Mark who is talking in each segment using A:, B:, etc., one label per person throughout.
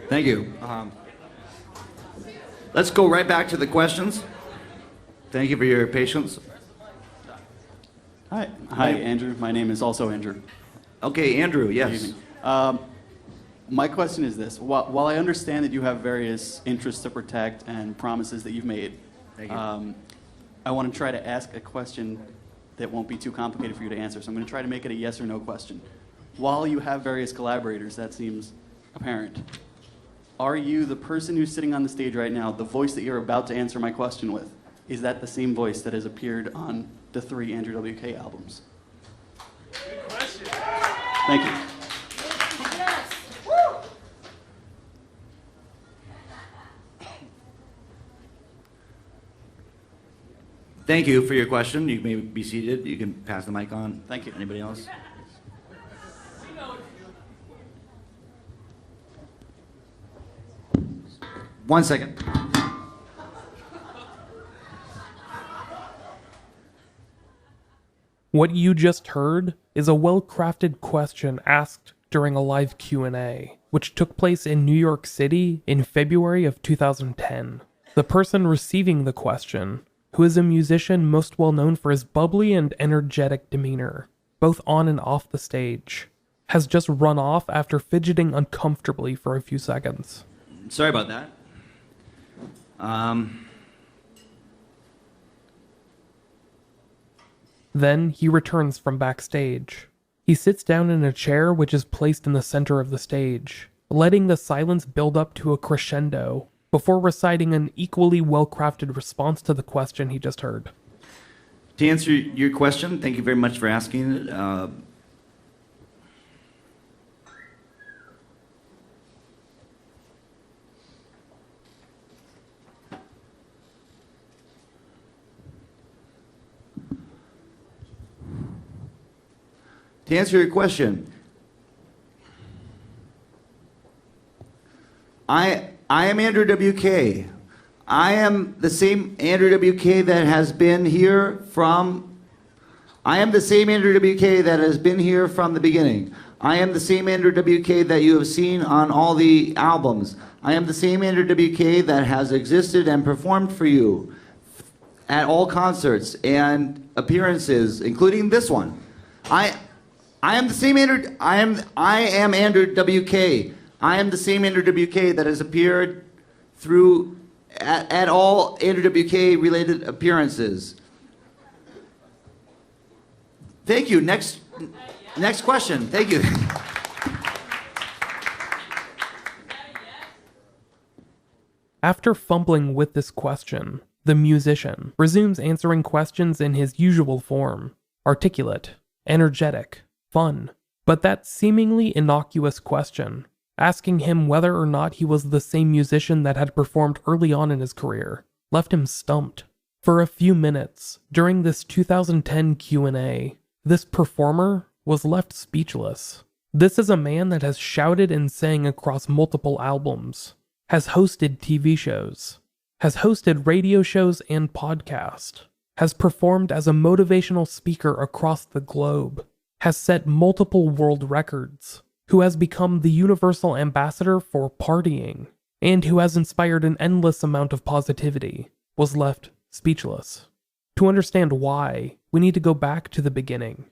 A: Thank you. Let's go right back to the questions. Thank you for your patience.
B: Hi, Andrew. My name is also Andrew.
A: Okay, Andrew, yes.
B: Good evening. My question is this. While I understand that you have various interests to protect and promises that you've made,
A: Thank you.
B: I want to try to ask a question that won't be too complicated for you to answer. So I'm going to try to make it a yes or no question. While you have various collaborators, that seems apparent. Are you the person who's sitting on the stage right now, the voice that you're about to answer my question with? Is that the same voice that has appeared on the 3 Andrew W.K. albums?
C: Good question.
B: Thank you.
C: Yes. Woo.
A: Thank you for your question. You may be seated. You can pass the mic on.
B: Thank you.
A: Anybody else? One second.
D: What you just heard is a well-crafted question asked during a live Q&A, which took place in New York City in February of 2010. The person receiving the question, who is a musician most well known for his bubbly and energetic demeanor, both on and off the stage, has just run off after fidgeting uncomfortably for a few seconds.
A: Sorry about that.
D: Then he returns from backstage. He sits down in a chair which is placed in the center of the stage, letting the silence build up to a crescendo before reciting an equally well-crafted response to the question he just heard.
A: To answer your question, thank you very much for asking it. To answer your question, I am Andrew W.K. I am the same Andrew W.K. that has been here from... I am the same Andrew W.K. that has been here from the beginning. I am the same Andrew W.K. that you have seen on all the albums. I am the same Andrew W.K. that has existed and performed for you at all concerts and appearances, including this one. I am the same Andrew. I am Andrew W.K. I am the same Andrew W.K. that has appeared through at all Andrew W.K. related appearances. Thank you. Next question. Thank you.
D: After fumbling with this question, the musician resumes answering questions in his usual form: articulate, energetic, fun. But that seemingly innocuous question, asking him whether or not he was the same musician that had performed early on in his career, left him stumped. For a few minutes, during this 2010 Q&A, this performer was left speechless. This is a man that has shouted and sang across multiple albums, has hosted TV shows, has hosted radio shows and podcasts, has performed as a motivational speaker across the globe, has set multiple world records, who has become the universal ambassador for partying, and who has inspired an endless amount of positivity, was left speechless. To understand why, we need to go back to the beginning.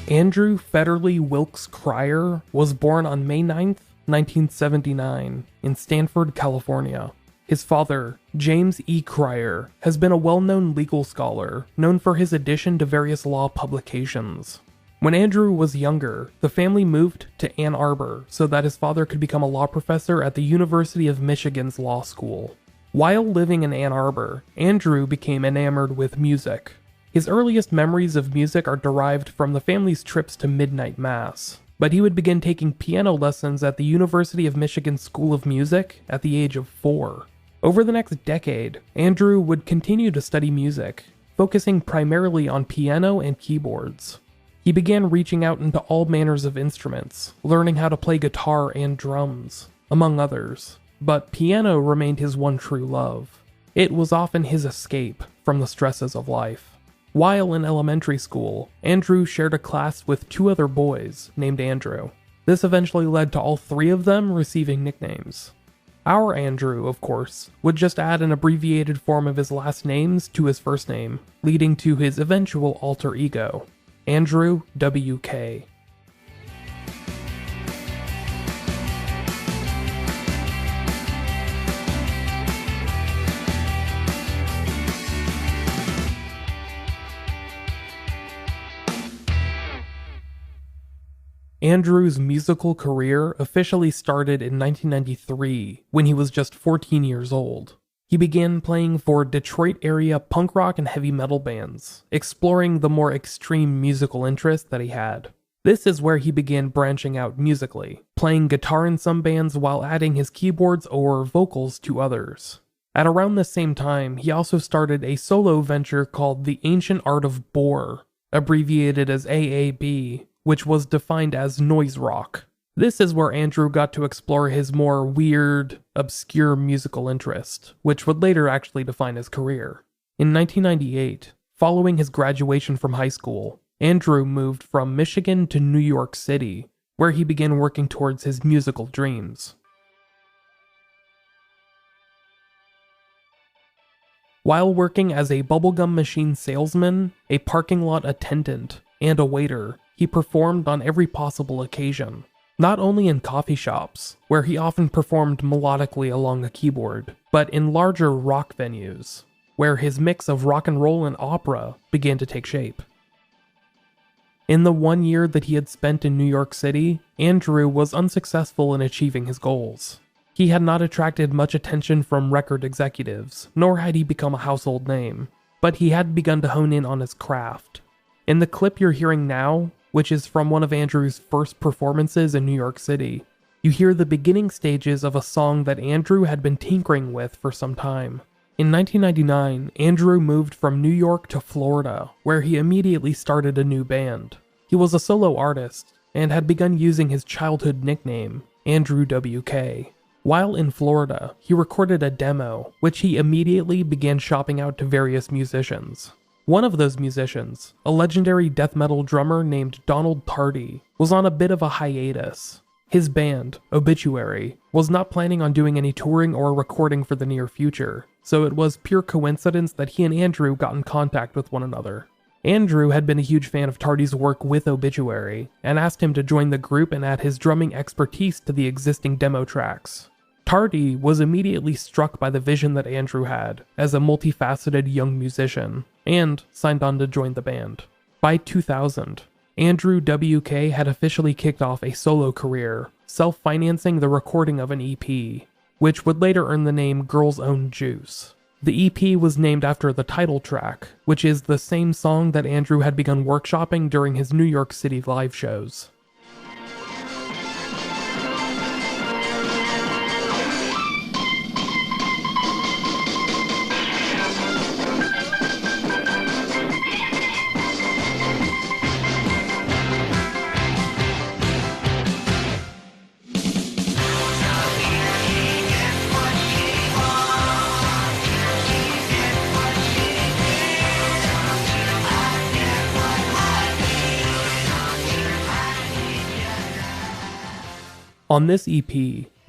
D: Andrew Federley Wilkes Cryer was born on May 9th, 1979, in Stanford, California. His father, James E. Cryer, has been a well-known legal scholar, known for his addition to various law publications. When Andrew was younger, the family moved to Ann Arbor so that his father could become a law professor at the University of Michigan's law school. While living in Ann Arbor, Andrew became enamored with music. His earliest memories of music are derived from the family's trips to midnight mass, but he would begin taking piano lessons at the University of Michigan School of Music at the age of 4. Over the next decade, Andrew would continue to study music, focusing primarily on piano and keyboards. He began reaching out into all manners of instruments, learning how to play guitar and drums, among others, but piano remained his one true love. It was often his escape from the stresses of life. While in elementary school, Andrew shared a class with 2 other boys named Andrew. This eventually led to all 3 of them receiving nicknames. Our Andrew, of course, would just add an abbreviated form of his last names to his first name, leading to his eventual alter ego, Andrew W.K. Andrew's musical career officially started in 1993 when he was just 14 years old. He began playing for Detroit-area punk rock and heavy metal bands, exploring the more extreme musical interests that he had. This is where he began branching out musically, playing guitar in some bands while adding his keyboards or vocals to others. At around the same time, he also started a solo venture called The Ancient Art of Bore, abbreviated as AAB, which was defined as noise rock. This is where Andrew got to explore his more weird, obscure musical interest, which would later actually define his career. In 1998, following his graduation from high school, Andrew moved from Michigan to New York City, where he began working towards his musical dreams. While working as a bubblegum machine salesman, a parking lot attendant, and a waiter, he performed on every possible occasion. Not only in coffee shops, where he often performed melodically along a keyboard, but in larger rock venues, where his mix of rock and roll and opera began to take shape. In the 1 year that he had spent in New York City, Andrew was unsuccessful in achieving his goals. He had not attracted much attention from record executives, nor had he become a household name, but he had begun to hone in on his craft. In the clip you're hearing now, which is from one of Andrew's first performances in New York City, you hear the beginning stages of a song that Andrew had been tinkering with for some time. In 1999, Andrew moved from New York to Florida, where he immediately started a new band. He was a solo artist, and had begun using his childhood nickname, Andrew W.K. While in Florida, he recorded a demo, which he immediately began shopping out to various musicians. One of those musicians, a legendary death metal drummer named Tardy, was on a bit of a hiatus. His band, Obituary, was not planning on doing any touring or recording for the near future, so it was pure coincidence that he and Andrew got in contact with one another. Andrew had been a huge fan of Tardy's work with Obituary, and asked him to join the group and add his drumming expertise to the existing demo tracks. Tardy was immediately struck by the vision that Andrew had as a multifaceted young musician, and signed on to join the band. By 2000, Andrew W.K. had officially kicked off a solo career, self-financing the recording of an EP, which would later earn the name Girl's Own Juice. The EP was named after the title track, which is the same song that Andrew had begun workshopping during his New York City live shows. On this EP,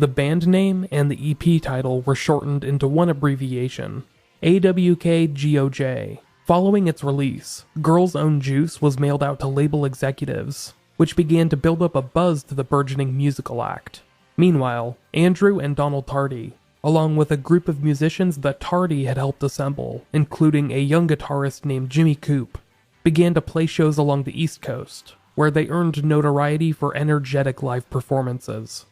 D: the band name and the EP title were shortened into one abbreviation, AWKGOJ. Following its release, Girl's Own Juice was mailed out to label executives, which began to build up a buzz to the burgeoning musical act. Meanwhile, Andrew and Tardy, along with a group of musicians that Tardy had helped assemble, including a young guitarist named Jimmy Coup, began to play shows along the East Coast, where they earned notoriety for energetic live performances.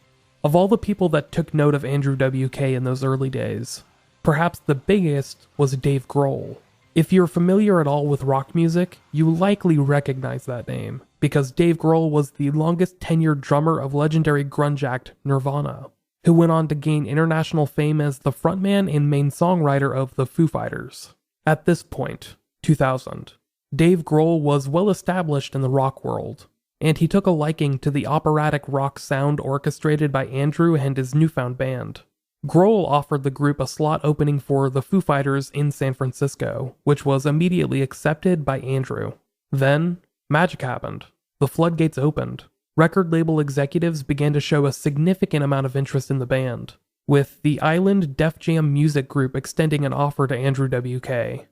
D: Of all the people that took note of Andrew W.K. in those early days, perhaps the biggest was Dave Grohl. If you're familiar at all with rock music, you likely recognize that name, because Dave Grohl was the longest tenured drummer of legendary grunge act Nirvana, who went on to gain international fame as the frontman and main songwriter of the Foo Fighters. At this point, 2000, Dave Grohl was well established in the rock world, and he took a liking to the operatic rock sound orchestrated by Andrew and his newfound band. Grohl offered the group a slot opening for the Foo Fighters in San Francisco, which was immediately accepted by Andrew. Then, magic happened. The floodgates opened. Record label executives began to show a significant amount of interest in the band, with the Island Def Jam Music Group extending an offer to Andrew W.K.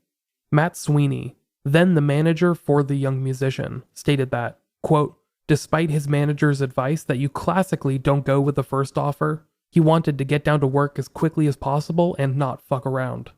D: Matt Sweeney, then the manager for the young musician, stated that, quote, despite his manager's advice that you classically don't go with the first offer, he wanted to get down to work as quickly as possible and not fuck around.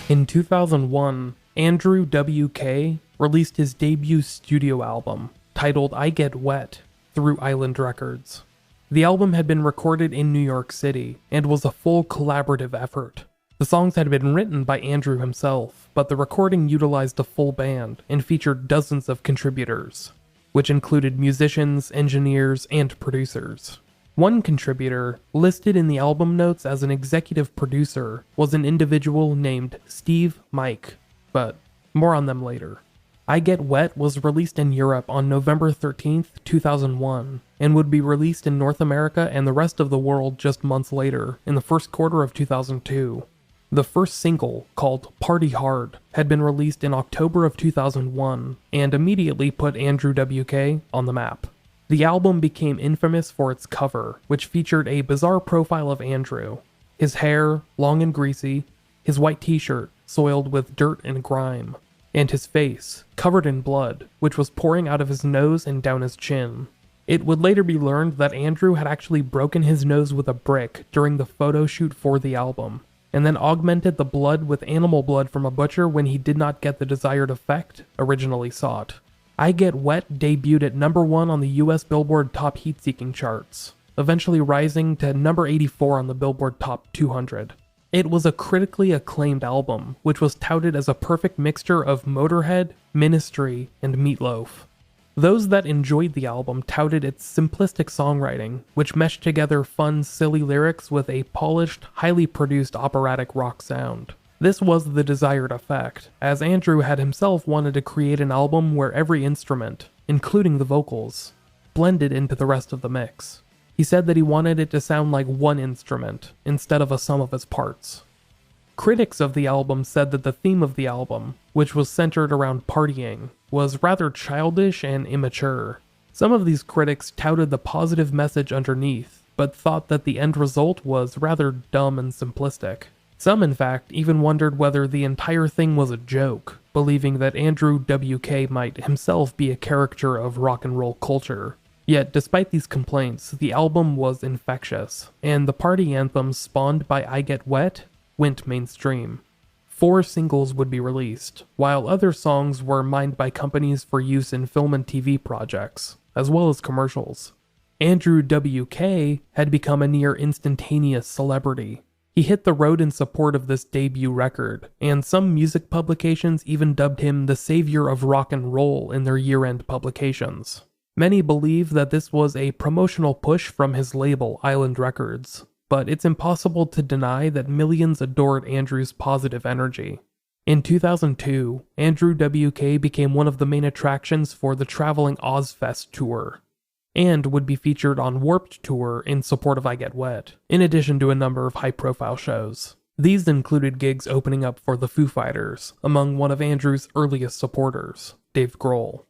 D: In 2001, Andrew W.K. released his debut studio album, titled I Get Wet, through Island Records. The album had been recorded in New York City, and was a full collaborative effort. The songs had been written by Andrew himself, but the recording utilized a full band and featured dozens of contributors, which included musicians, engineers, and producers. One contributor, listed in the album notes as an executive producer, was an individual named Steev Mike, but more on them later. I Get Wet was released in Europe on November 13th, 2001, and would be released in North America and the rest of the world just months later, in the first quarter of 2002. The first single, called Party Hard, had been released in October of 2001, and immediately put Andrew W.K. on the map. The album became infamous for its cover, which featured a bizarre profile of Andrew. His hair, long and greasy, his white t-shirt, soiled with dirt and grime, and his face, covered in blood, which was pouring out of his nose and down his chin. It would later be learned that Andrew had actually broken his nose with a brick during the photo shoot for the album, and then augmented the blood with animal blood from a butcher when he did not get the desired effect originally sought. I Get Wet debuted at number 1 on the US Billboard Top Heat-Seeking charts, eventually rising to number 84 on the Billboard Top 200. It was a critically acclaimed album, which was touted as a perfect mixture of Motorhead, Ministry, and Meatloaf. Those that enjoyed the album touted its simplistic songwriting, which meshed together fun, silly lyrics with a polished, highly produced operatic rock sound. This was the desired effect, as Andrew had himself wanted to create an album where every instrument, including the vocals, blended into the rest of the mix. He said that he wanted it to sound like one instrument, instead of a sum of its parts. Critics of the album said that the theme of the album, which was centered around partying, was rather childish and immature. Some of these critics touted the positive message underneath, but thought that the end result was rather dumb and simplistic. Some, in fact, even wondered whether the entire thing was a joke, believing that Andrew W.K. might himself be a caricature of rock and roll culture. Yet, despite these complaints, the album was infectious, and the party anthems spawned by I Get Wet went mainstream. 4 singles would be released, while other songs were mined by companies for use in film and TV projects, as well as commercials. Andrew W.K. had become a near instantaneous celebrity. He hit the road in support of this debut record, and some music publications even dubbed him the savior of rock and roll in their year-end publications. Many believe that this was a promotional push from his label, Island Records, but it's impossible to deny that millions adored Andrew's positive energy. In 2002, Andrew W.K. became one of the main attractions for the traveling Ozfest tour, and would be featured on Warped Tour in support of I Get Wet, in addition to a number of high-profile shows. These included gigs opening up for the Foo Fighters, among one of Andrew's earliest supporters, Dave Grohl.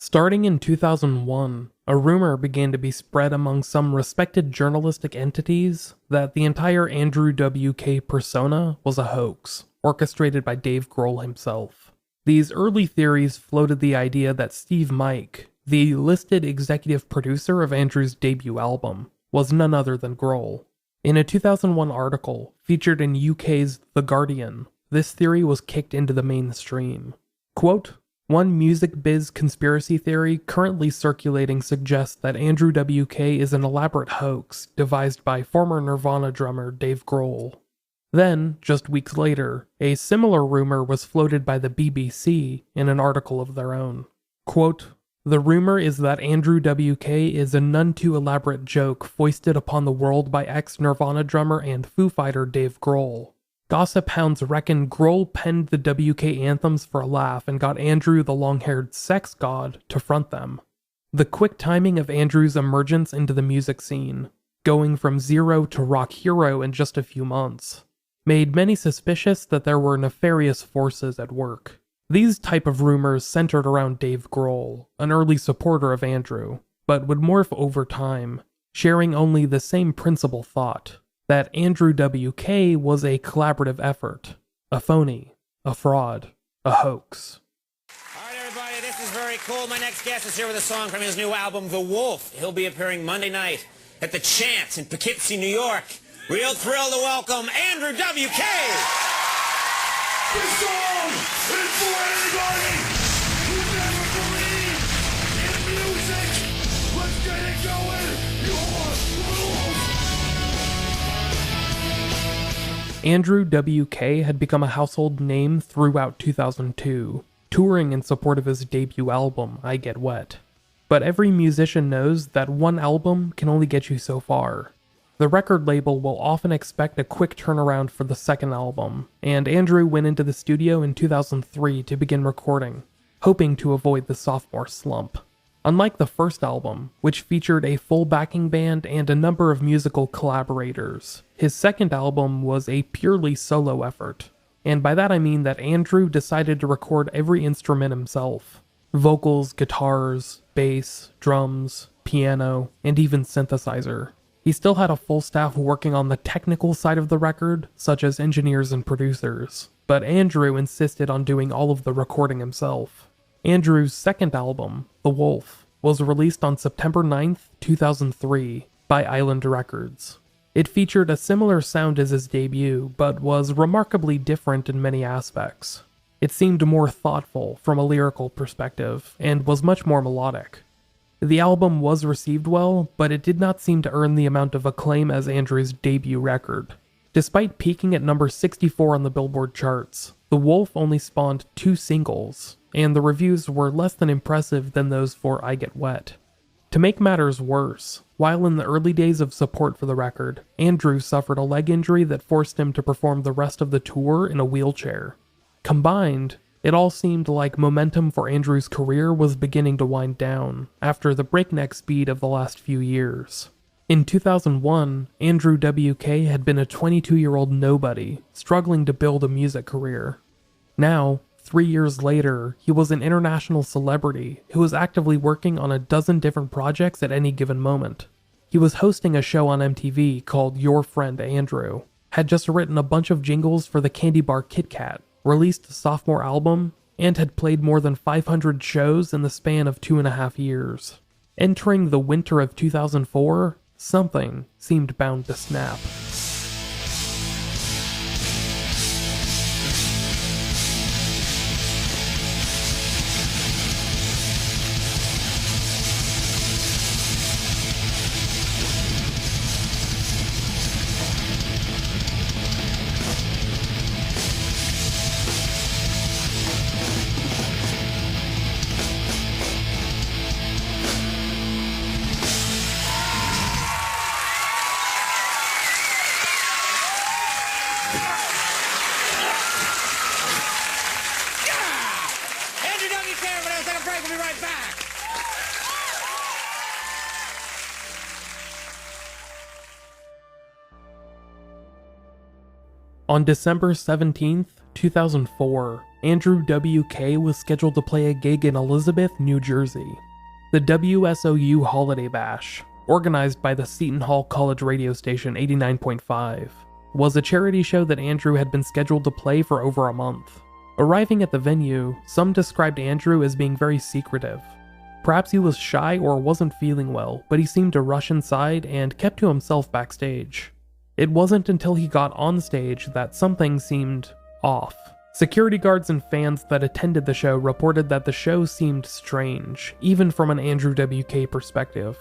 D: Starting in 2001, a rumor began to be spread among some respected journalistic entities that the entire Andrew W.K. persona was a hoax, orchestrated by Dave Grohl himself. These early theories floated the idea that Steev Mike, the listed executive producer of Andrew's debut album, was none other than Grohl. In a 2001 article featured in UK's The Guardian, this theory was kicked into the mainstream. Quote, one music biz conspiracy theory currently circulating suggests that Andrew W.K. is an elaborate hoax devised by former Nirvana drummer Dave Grohl. Then, just weeks later, a similar rumor was floated by the BBC in an article of their own. Quote, The rumor is that Andrew W.K. is a none too elaborate joke foisted upon the world by ex-Nirvana drummer and Foo Fighter Dave Grohl. Gossip hounds reckon Grohl penned the WK anthems for a laugh and got Andrew the long-haired sex god to front them. The quick timing of Andrew's emergence into the music scene, going from zero to rock hero in just a few months, made many suspicious that there were nefarious forces at work. These type of rumors centered around Dave Grohl, an early supporter of Andrew, but would morph over time, sharing only the same principal thought, that Andrew W.K. was a collaborative effort, a phony, a fraud, a hoax.
E: All right, everybody, this is very cool. My next guest is here with a song from his new album, The Wolf. He'll be appearing Monday night at the Chance in Poughkeepsie, New York. Real thrilled to welcome Andrew W.K.
C: This song is for anybody who never believed in music. Let's get it going. Your rules.
D: Andrew W.K. had become a household name throughout 2002, touring in support of his debut album, I Get Wet. But every musician knows that one album can only get you so far. The record label will often expect a quick turnaround for the second album, and Andrew went into the studio in 2003 to begin recording, hoping to avoid the sophomore slump. Unlike the first album, which featured a full backing band and a number of musical collaborators, his second album was a purely solo effort. And by that I mean that Andrew decided to record every instrument himself. Vocals, guitars, bass, drums, piano, and even synthesizer. He still had a full staff working on the technical side of the record, such as engineers and producers, but Andrew insisted on doing all of the recording himself. Andrew's second album, The Wolf, was released on September 9th, 2003, by Island Records. It featured a similar sound as his debut, but was remarkably different in many aspects. It seemed more thoughtful from a lyrical perspective, and was much more melodic. The album was received well, but it did not seem to earn the amount of acclaim as Andrew's debut record. Despite peaking at number 64 on the Billboard charts, The Wolf only spawned 2 singles, and the reviews were less than impressive than those for I Get Wet. To make matters worse, while in the early days of support for the record, Andrew suffered a leg injury that forced him to perform the rest of the tour in a wheelchair. Combined, it all seemed like momentum for Andrew's career was beginning to wind down after the breakneck speed of the last few years. In 2001, Andrew W.K. had been a 22-year-old nobody, struggling to build a music career. Now, 3 years later, he was an international celebrity who was actively working on a dozen different projects at any given moment. He was hosting a show on MTV called Your Friend Andrew, had just written a bunch of jingles for the candy bar Kit Kat, released a sophomore album, and had played more than 500 shows in the span of 2.5 years. Entering the winter of 2004, something seemed bound to snap. On December 17th, 2004, Andrew W.K. was scheduled to play a gig in Elizabeth, New Jersey. The WSOU Holiday Bash, organized by the Seton Hall College radio station 89.5, was a charity show that Andrew had been scheduled to play for over a month. Arriving at the venue, some described Andrew as being very secretive. Perhaps he was shy or wasn't feeling well, but he seemed to rush inside and kept to himself backstage. It wasn't until he got on stage that something seemed off. Security guards and fans that attended the show reported that the show seemed strange, even from an Andrew W.K. perspective.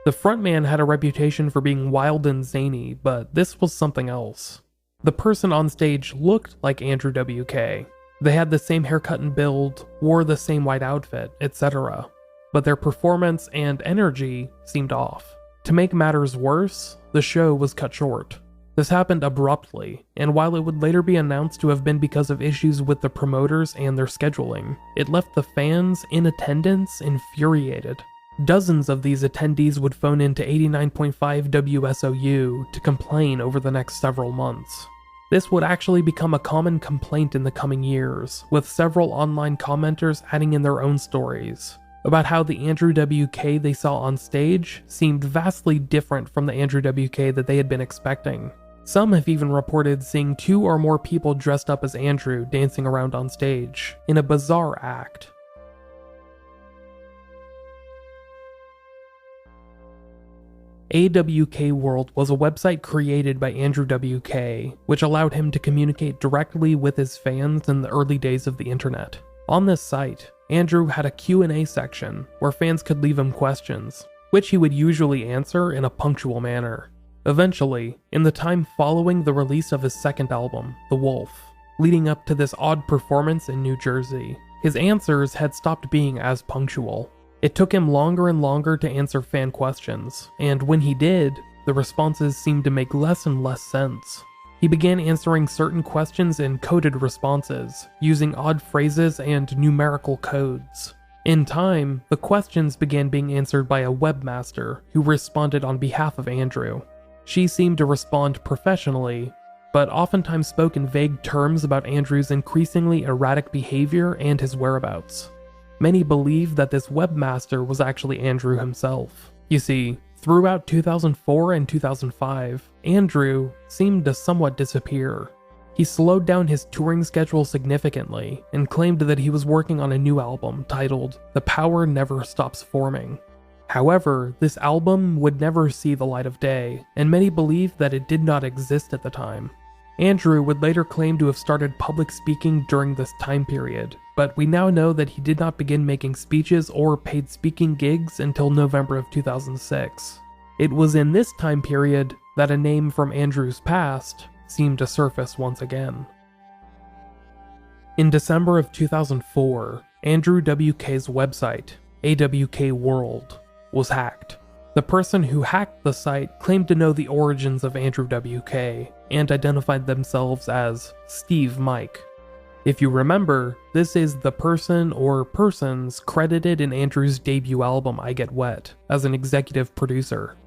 D: The frontman had a reputation for being wild and zany, but this was something else. The person on stage looked like Andrew W.K. They had the same haircut and build, wore the same white outfit, etc. but their performance and energy seemed off. To make matters worse, the show was cut short. This happened abruptly, and while it would later be announced to have been because of issues with the promoters and their scheduling, it left the fans in attendance infuriated. Dozens of these attendees would phone into 89.5 WSOU to complain over the next several months. This would actually become a common complaint in the coming years, with several online commenters adding in their own stories about how the Andrew W.K. they saw on stage seemed vastly different from the Andrew W.K. that they had been expecting. Some have even reported seeing 2 or more people dressed up as Andrew dancing around on stage, in a bizarre act. AWK World was a website created by Andrew W.K., which allowed him to communicate directly with his fans in the early days of the internet. On this site, Andrew had a Q&A section where fans could leave him questions, which he would usually answer in a punctual manner. Eventually, in the time following the release of his second album, The Wolf, leading up to this odd performance in New Jersey, his answers had stopped being as punctual. It took him longer and longer to answer fan questions, and when he did, the responses seemed to make less and less sense. He began answering certain questions in coded responses, using odd phrases and numerical codes. In time, the questions began being answered by a webmaster who responded on behalf of Andrew. She seemed to respond professionally, but oftentimes spoke in vague terms about Andrew's increasingly erratic behavior and his whereabouts. Many believe that this webmaster was actually Andrew himself. You see, throughout 2004 and 2005, Andrew seemed to somewhat disappear. He slowed down his touring schedule significantly and claimed that he was working on a new album titled The Power Never Stops Forming. However, this album would never see the light of day, and many believe that it did not exist at the time. Andrew would later claim to have started public speaking during this time period, but we now know that he did not begin making speeches or paid speaking gigs until November of 2006. It was in this time period that a name from Andrew's past seemed to surface once again. In December of 2004, Andrew W.K.'s website, AWK World, was hacked. The person who hacked the site claimed to know the origins of Andrew W.K. and identified themselves as Steev Mike. If you remember, this is the person or persons credited in Andrew's debut album I Get Wet as an executive producer.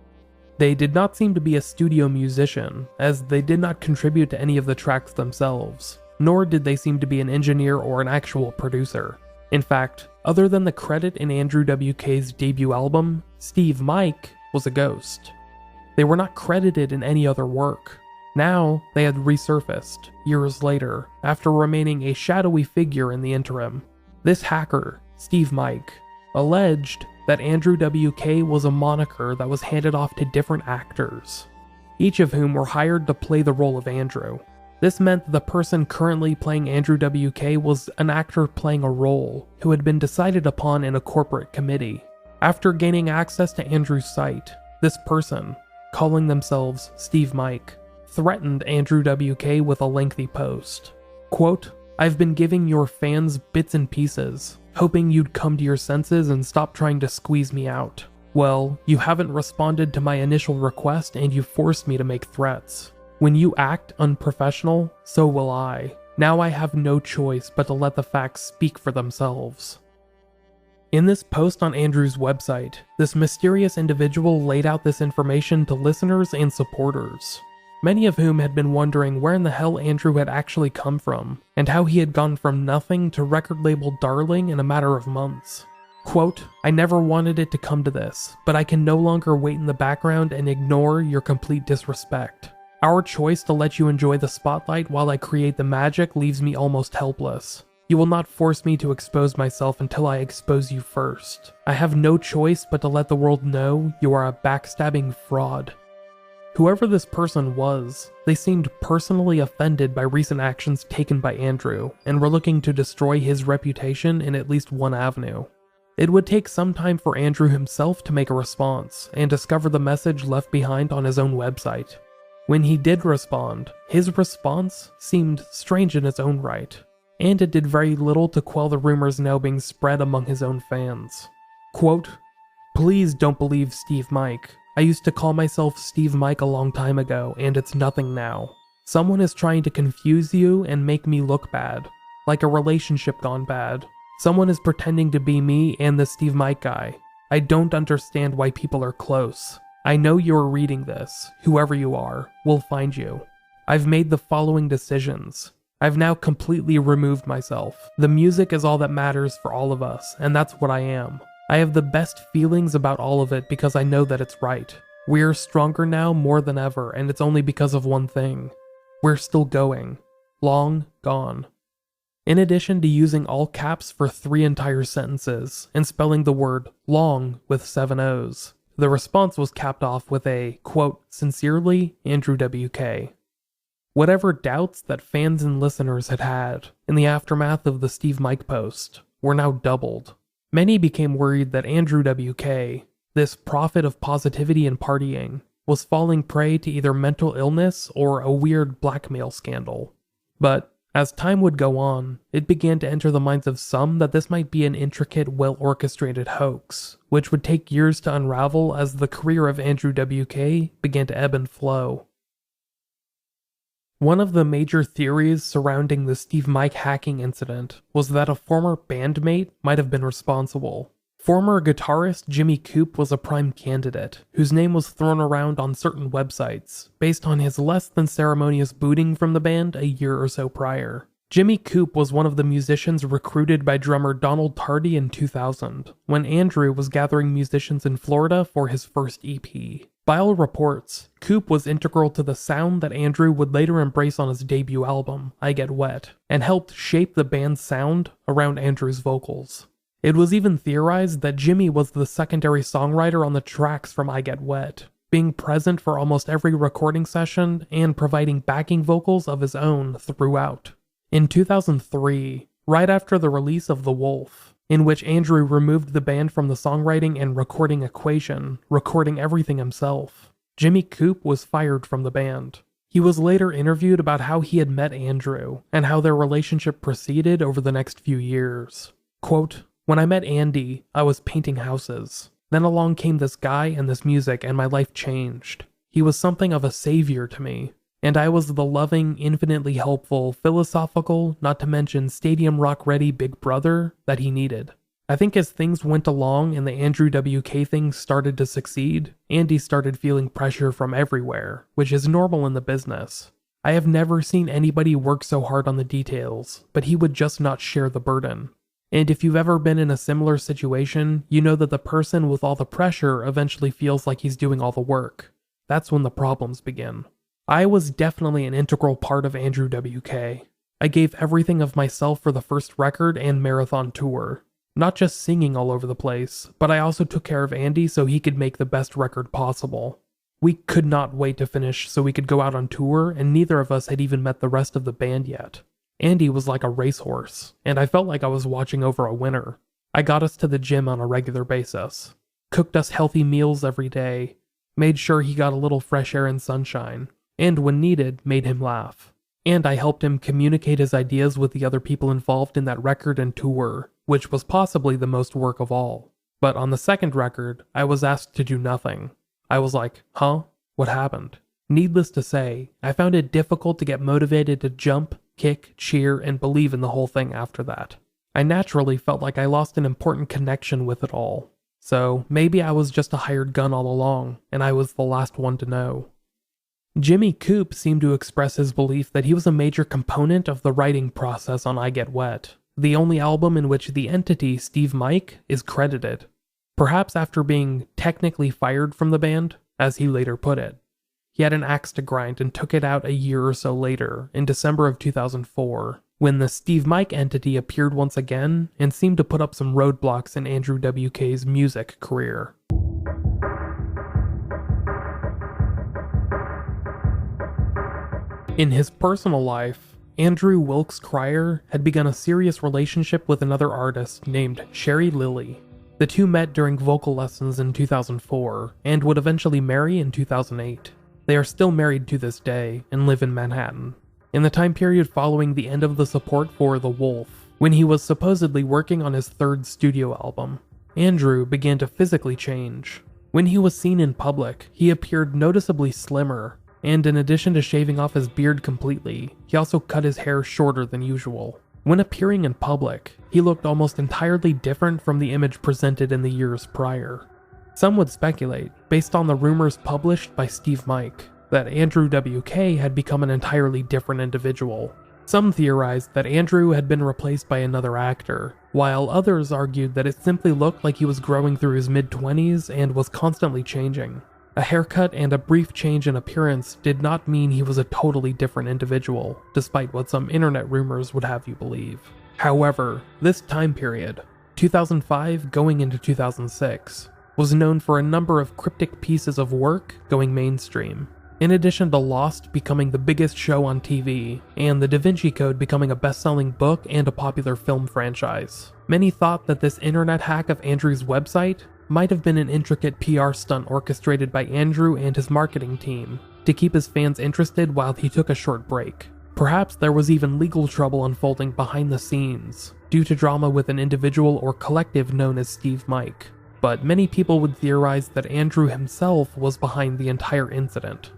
D: They did not seem to be a studio musician, as they did not contribute to any of the tracks themselves, nor did they seem to be an engineer or an actual producer. In fact, other than the credit in Andrew W.K.'s debut album, Steev Mike was a ghost. They were not credited in any other work. Now, they had resurfaced, years later, after remaining a shadowy figure in the interim. This hacker, Steev Mike, alleged that Andrew W.K. was a moniker that was handed off to different actors, each of whom were hired to play the role of Andrew. This meant the person currently playing Andrew W.K. was an actor playing a role who had been decided upon in a corporate committee. After gaining access to Andrew's site, this person, calling themselves Steev Mike, threatened Andrew W.K. with a lengthy post. Quote, "I've been giving your fans bits and pieces, hoping you'd come to your senses and stop trying to squeeze me out. Well, you haven't responded to my initial request and you forced me to make threats. When you act unprofessional, so will I. Now I have no choice but to let the facts speak for themselves." In this post on Andrew's website, this mysterious individual laid out this information to listeners and supporters, many of whom had been wondering where in the hell Andrew had actually come from, and how he had gone from nothing to record label darling in a matter of months. Quote, "I never wanted it to come to this, but I can no longer wait in the background and ignore your complete disrespect. Our choice to let you enjoy the spotlight while I create the magic leaves me almost helpless. You will not force me to expose myself until I expose you first. I have no choice but to let the world know you are a backstabbing fraud." Whoever this person was, they seemed personally offended by recent actions taken by Andrew, and were looking to destroy his reputation in at least one avenue. It would take some time for Andrew himself to make a response, and discover the message left behind on his own website. When he did respond, his response seemed strange in its own right, and it did very little to quell the rumors now being spread among his own fans. Quote, "Please don't believe Steev Mike. I used to call myself Steev Mike a long time ago, and it's nothing now. Someone is trying to confuse you and make me look bad. Like a relationship gone bad. Someone is pretending to be me and the Steev Mike guy. I don't understand why people are close. I know you're reading this. Whoever you are, we'll find you. I've made the following decisions. I've now completely removed myself. The music is all that matters for all of us, and that's what I am. I have the best feelings about all of it because I know that it's right. We're stronger now more than ever, and it's only because of one thing. We're still going. Long gone." In addition to using all caps for 3 entire sentences and spelling the word long with 7 O's, the response was capped off with a, quote, "Sincerely, Andrew W.K." Whatever doubts that fans and listeners had had in the aftermath of the Steev Mike post were now doubled. Many became worried that Andrew W.K., this prophet of positivity and partying, was falling prey to either mental illness or a weird blackmail scandal. But as time would go on, it began to enter the minds of some that this might be an intricate, well-orchestrated hoax, which would take years to unravel as the career of Andrew W.K. began to ebb and flow. One of the major theories surrounding the Steev Mike hacking incident was that a former bandmate might have been responsible. Former guitarist Jimmy Coup was a prime candidate, whose name was thrown around on certain websites, based on his less than ceremonious booting from the band a year or so prior. Jimmy Coup was one of the musicians recruited by drummer Donald Tardy in 2000, when Andrew was gathering musicians in Florida for his first EP. By all reports, Coup was integral to the sound that Andrew would later embrace on his debut album, I Get Wet, and helped shape the band's sound around Andrew's vocals. It was even theorized that Jimmy was the secondary songwriter on the tracks from I Get Wet, being present for almost every recording session and providing backing vocals of his own throughout. In 2003, right after the release of The Wolf, in which Andrew removed the band from the songwriting and recording equation, recording everything himself, Jimmy Coup was fired from the band. He was later interviewed about how he had met Andrew and how their relationship proceeded over the next few years. Quote, "When I met Andy, I was painting houses. Then along came this guy and this music, and my life changed. He was something of a savior to me, and I was the loving, infinitely helpful, philosophical, not to mention stadium rock ready big brother that he needed. I think as things went along and the Andrew W.K. thing started to succeed, Andy started feeling pressure from everywhere, which is normal in the business. I have never seen anybody work so hard on the details, but he would just not share the burden. And if you've ever been in a similar situation, you know that the person with all the pressure eventually feels like he's doing all the work. That's when the problems begin. I was definitely an integral part of Andrew W.K. I gave everything of myself for the first record and marathon tour. Not just singing all over the place, but I also took care of Andy so he could make the best record possible. We could not wait to finish so we could go out on tour, and neither of us had even met the rest of the band yet. Andy was like a racehorse, and I felt like I was watching over a winner. I got us to the gym on a regular basis, cooked us healthy meals every day, made sure he got a little fresh air and sunshine, and when needed, made him laugh. And I helped him communicate his ideas with the other people involved in that record and tour, which was possibly the most work of all. But on the second record, I was asked to do nothing. I was like, huh? What happened? Needless to say, I found it difficult to get motivated to jump, kick, cheer, and believe in the whole thing after that. I naturally felt like I lost an important connection with it all. So maybe I was just a hired gun all along, and I was the last one to know. Jimmy Coup seemed to express his belief that he was a major component of the writing process on I Get Wet, the only album in which the entity Steev Mike is credited. Perhaps after being technically fired from the band, as he later put it. He had an axe to grind and took it out a year or so later, in December of 2004, when the Steev Mike entity appeared once again and seemed to put up some roadblocks in Andrew W.K.'s music career. In his personal life, Andrew Wilkes Cryer had begun a serious relationship with another artist named Sherry Lilly. The two met during vocal lessons in 2004 and would eventually marry in 2008. They are still married to this day and live in Manhattan. In the time period following the end of the support for The Wolf, when he was supposedly working on his third studio album, Andrew began to physically change. When he was seen in public, he appeared noticeably slimmer, and in addition to shaving off his beard completely, he also cut his hair shorter than usual. When appearing in public, he looked almost entirely different from the image presented in the years prior. Some would speculate, based on the rumors published by Steev Mike, that Andrew W.K. had become an entirely different individual. Some theorized that Andrew had been replaced by another actor, while others argued that it simply looked like he was growing through his mid-20s and was constantly changing. A haircut and a brief change in appearance did not mean he was a totally different individual, despite what some internet rumors would have you believe. However, this time period, 2005 going into 2006, was known for a number of cryptic pieces of work going mainstream. In addition to Lost becoming the biggest show on TV, and The Da Vinci Code becoming a best-selling book and a popular film franchise, many thought that this internet hack of Andrew's website might have been an intricate PR stunt orchestrated by Andrew and his marketing team to keep his fans interested while he took a short break. Perhaps there was even legal trouble unfolding behind the scenes, due to drama with an individual or collective known as Steev Mike, but many people would theorize that Andrew himself was behind the entire incident.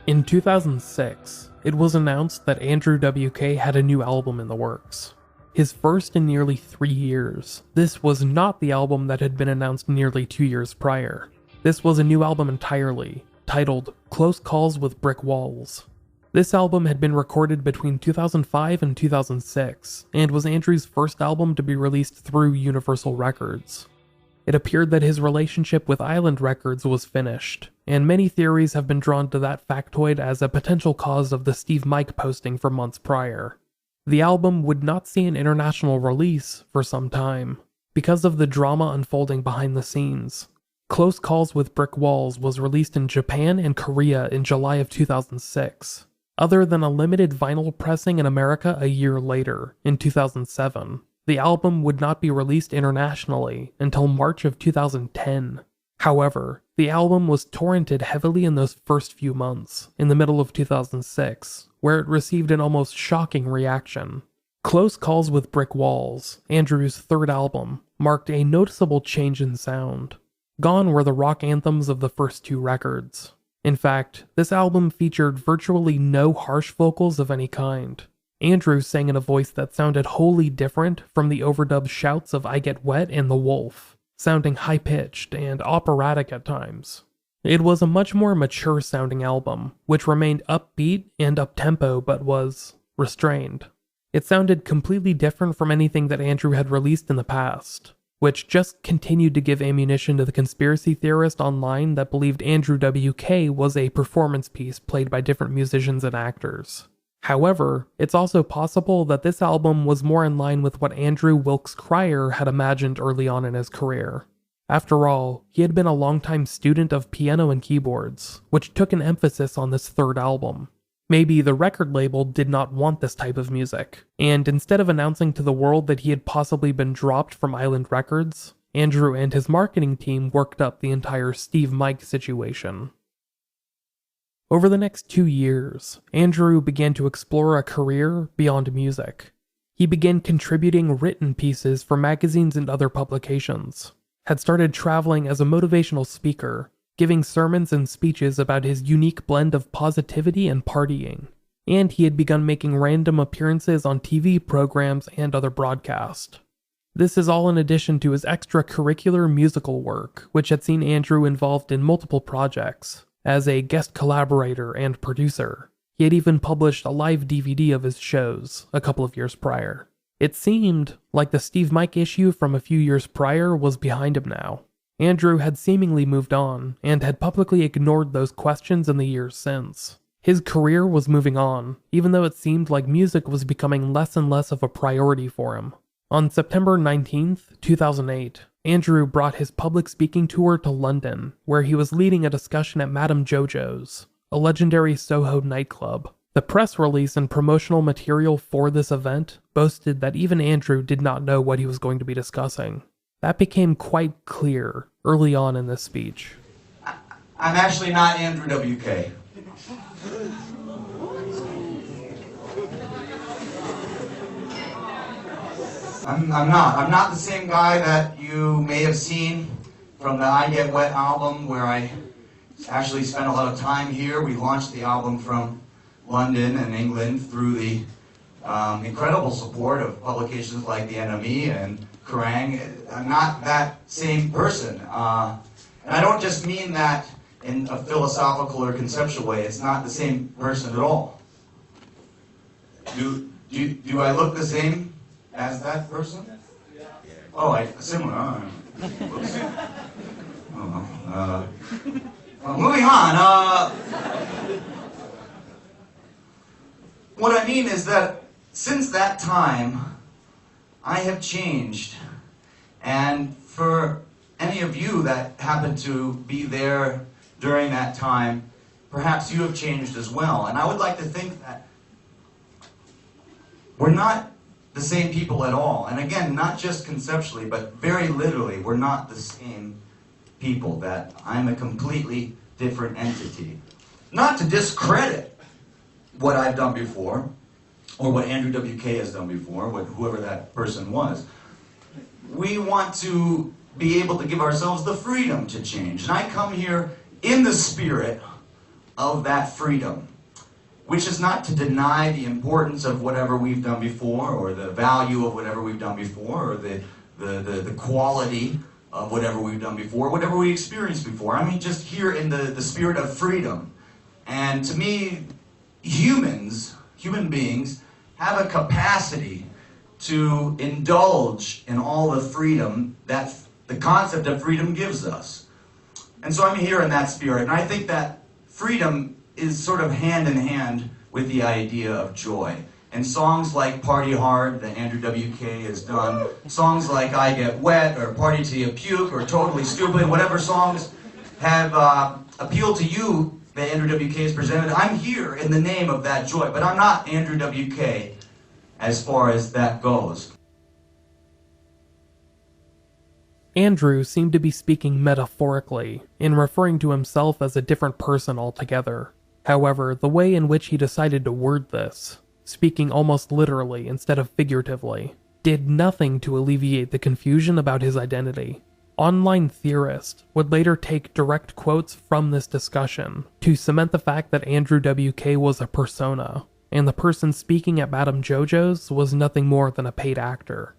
D: In 2006, it was announced that Andrew W.K. had a new album in the works. His first in nearly 3 years. This was not the album that had been announced nearly 2 years prior. This was a new album entirely, titled Close Calls with Brick Walls. This album had been recorded between 2005 and 2006, and was Andrew's first album to be released through Universal Records. It appeared that his relationship with Island Records was finished, and many theories have been drawn to that factoid as a potential cause of the Steev Mike posting for months prior. The album would not see an international release for some time, because of the drama unfolding behind the scenes. Close Calls with Brick Walls was released in Japan and Korea in July of 2006, other than a limited vinyl pressing in America a year later, in 2007. The album would not be released internationally until March of 2010. However, the album was torrented heavily in those first few months, in the middle of 2006, where it received an almost shocking reaction. Close Calls with Brick Walls, Andrew's third album, marked a noticeable change in sound. Gone were the rock anthems of the first two records. In fact, this album featured virtually no harsh vocals of any kind. Andrew sang in a voice that sounded wholly different from the overdubbed shouts of I Get Wet and The Wolf, sounding high-pitched and operatic at times. It was a much more mature-sounding album, which remained upbeat and up-tempo but was restrained. It sounded completely different from anything that Andrew had released in the past, which just continued to give ammunition to the conspiracy theorist online that believed Andrew W.K. was a performance piece played by different musicians and actors. However, it's also possible that this album was more in line with what Andrew Wilkes Cryer had imagined early on in his career. After all, he had been a longtime student of piano and keyboards, which took an emphasis on this third album. Maybe the record label did not want this type of music, and instead of announcing to the world that he had possibly been dropped from Island Records, Andrew and his marketing team worked up the entire Steev Mike situation. Over the next 2 years, Andrew began to explore a career beyond music. He began contributing written pieces for magazines and other publications, had started traveling as a motivational speaker, giving sermons and speeches about his unique blend of positivity and partying, and he had begun making random appearances on TV programs and other broadcasts. This is all in addition to his extracurricular musical work, which had seen Andrew involved in multiple projects, as a guest collaborator and producer. He had even published a live DVD of his shows a couple of years prior. It seemed like the Steev Mike issue from a few years prior was behind him now. Andrew had seemingly moved on, and had publicly ignored those questions in the years since. His career was moving on, even though it seemed like music was becoming less and less of a priority for him. On September 19th, 2008, Andrew brought his public speaking tour to London, where he was leading a discussion at Madame Jojo's, a legendary Soho nightclub. The press release and promotional material for this event boasted that even Andrew did not know what he was going to be discussing. That became quite clear early on in this speech.
A: I'm actually not Andrew W.K.
F: I'm not. I'm not the same guy that you may have seen from the I Get Wet album, where I actually spent a lot of time here. We launched the album from London and England through the incredible support of publications like The NME and Kerrang. I'm not that same person. And I don't just mean that in a philosophical or conceptual way. It's not the same person at all. Do I look the same as that person? Oh, similar. Oops. Well, moving on. What I mean is that since that time, I have changed. And for any of you that happen to be there during that time, perhaps you have changed as well. And I would like to think that we're not the same people at all. And again, not just conceptually, but very literally, we're not the same people, that I'm a completely different entity. Not to discredit what I've done before, or what Andrew W.K. has done before, whoever that person was. We want to be able to give ourselves the freedom to change. And I come here in the spirit of that freedom, which is not to deny the importance of whatever we've done before, or the value of whatever we've done before, or the quality of whatever we've done before, whatever we experienced before. I mean, just here in the spirit of freedom. And to me, human beings, have a capacity to indulge in all the freedom that the concept of freedom gives us. And so I'm here in that spirit. And I think that freedom is sort of hand in hand with the idea of joy. And songs like Party Hard that Andrew W.K. has done, songs like I Get Wet, or Party Till You Puke, or Totally Stupid, whatever songs have appealed to you that Andrew W.K. has presented, I'm here in the name of that joy. But I'm not Andrew W.K. as far as that goes.
D: Andrew seemed to be speaking metaphorically, in referring to himself as a different person altogether. However, the way in which he decided to word this, speaking almost literally instead of figuratively, did nothing to alleviate the confusion about his identity. Online theorists would later take direct quotes from this discussion to cement the fact that Andrew W.K. was a persona, and the person speaking at Madame Jojo's was nothing more than a paid actor.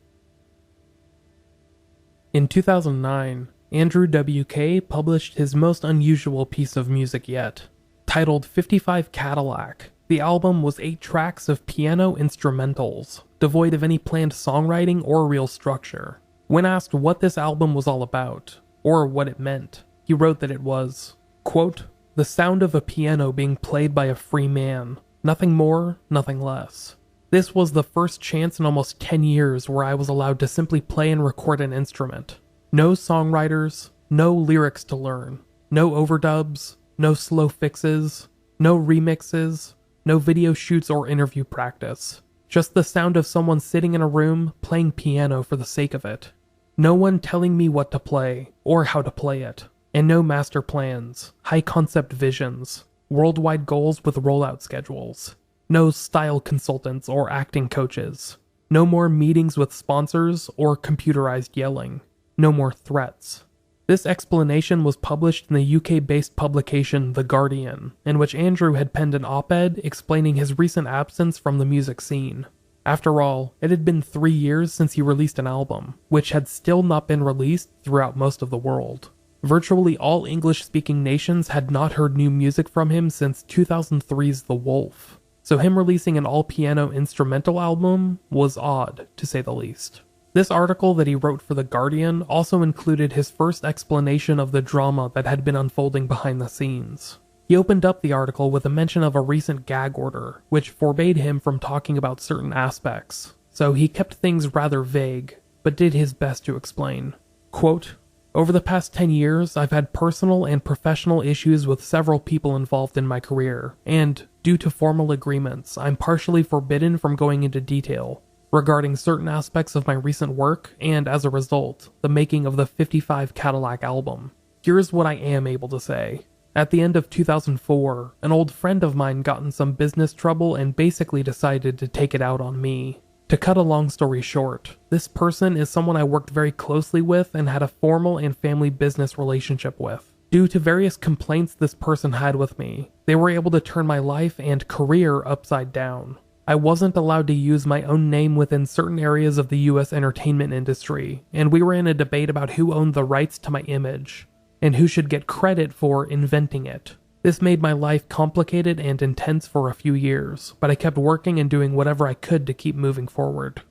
D: In 2009, Andrew W.K. published his most unusual piece of music yet. Titled 55 Cadillac, the album was 8 tracks of piano instrumentals, devoid of any planned songwriting or real structure. When asked what this album was all about, or what it meant, he wrote that it was, quote, the sound of a piano being played by a free man. Nothing more, nothing less. This was the first chance in almost 10 years where I was allowed to simply play and record an instrument. No songwriters, no lyrics to learn, no overdubs, no slow fixes, no remixes, no video shoots or interview practice. Just the sound of someone sitting in a room playing piano for the sake of it. No one telling me what to play, or how to play it. And no master plans, high concept visions, worldwide goals with rollout schedules. No style consultants or acting coaches. No more meetings with sponsors or computerized yelling. No more threats. This explanation was published in the UK-based publication The Guardian, in which Andrew had penned an op-ed explaining his recent absence from the music scene. After all, it had been 3 years since he released an album, which had still not been released throughout most of the world. Virtually all English-speaking nations had not heard new music from him since 2003's The Wolf, so him releasing an all-piano instrumental album was odd, to say the least. This article that he wrote for The Guardian also included his first explanation of the drama that had been unfolding behind the scenes. He opened up the article with a mention of a recent gag order, which forbade him from talking about certain aspects, so he kept things rather vague, but did his best to explain. Quote, over the past 10 years, I've had personal and professional issues with several people involved in my career, and, due to formal agreements, I'm partially forbidden from going into detail regarding certain aspects of my recent work, and as a result, the making of the 55 Cadillac album. Here's what I am able to say. At the end of 2004, an old friend of mine got in some business trouble and basically decided to take it out on me. To cut a long story short, this person is someone I worked very closely with and had a formal and family business relationship with. Due to various complaints this person had with me, they were able to turn my life and career upside down. I wasn't allowed to use my own name within certain areas of the US entertainment industry, and we were in a debate about who owned the rights to my image, and who should get credit for inventing it. This made my life complicated and intense for a few years, but I kept working and doing whatever I could to keep moving forward.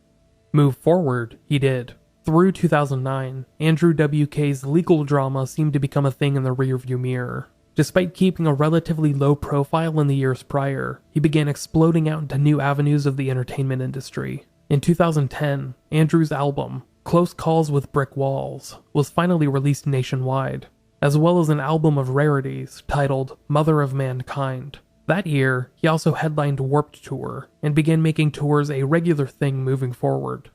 D: Move forward, he did. Through 2009, Andrew W.K's legal drama seemed to become a thing in the rearview mirror. Despite keeping a relatively low profile in the years prior, he began exploding out into new avenues of the entertainment industry. In 2010, Andrew's album, Close Calls with Brick Walls, was finally released nationwide, as well as an album of rarities titled Mother of Mankind. That year, he also headlined Warped Tour, and began making tours a regular thing moving forward.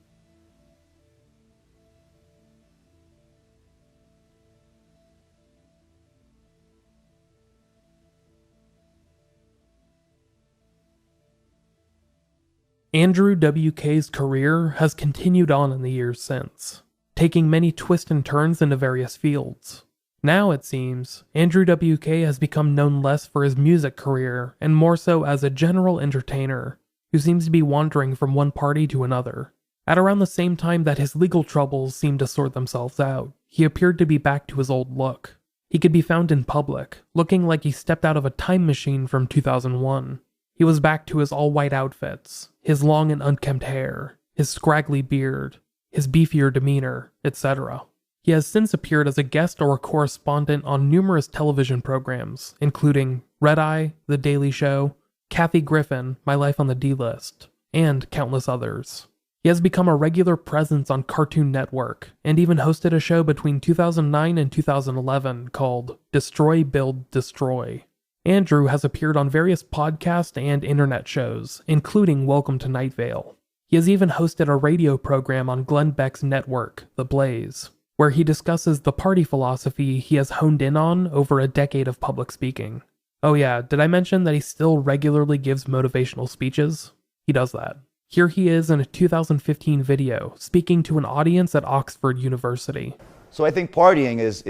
D: Andrew W.K's career has continued on in the years since, taking many twists and turns into various fields. Now, it seems, Andrew W.K has become known less for his music career and more so as a general entertainer who seems to be wandering from one party to another. At around the same time that his legal troubles seemed to sort themselves out, he appeared to be back to his old look. He could be found in public, looking like he stepped out of a time machine from 2001. He was back to his all-white outfits, his long and unkempt hair, his scraggly beard, his beefier demeanor, etc. He has since appeared as a guest or a correspondent on numerous television programs, including Red Eye, The Daily Show, Kathy Griffin, My Life on the D-List, and countless others. He has become a regular presence on Cartoon Network, and even hosted a show between 2009 and 2011 called Destroy, Build, Destroy. Andrew has appeared on various podcast and internet shows, including Welcome to Night Vale. He has even hosted a radio program on Glenn Beck's network, The Blaze, where he discusses the party philosophy he has honed in on over a decade of public speaking. Oh yeah, did I mention that he still regularly gives motivational speeches? He does that. Here he is in a 2015 video, speaking to an audience at Oxford University.
G: So I think partying is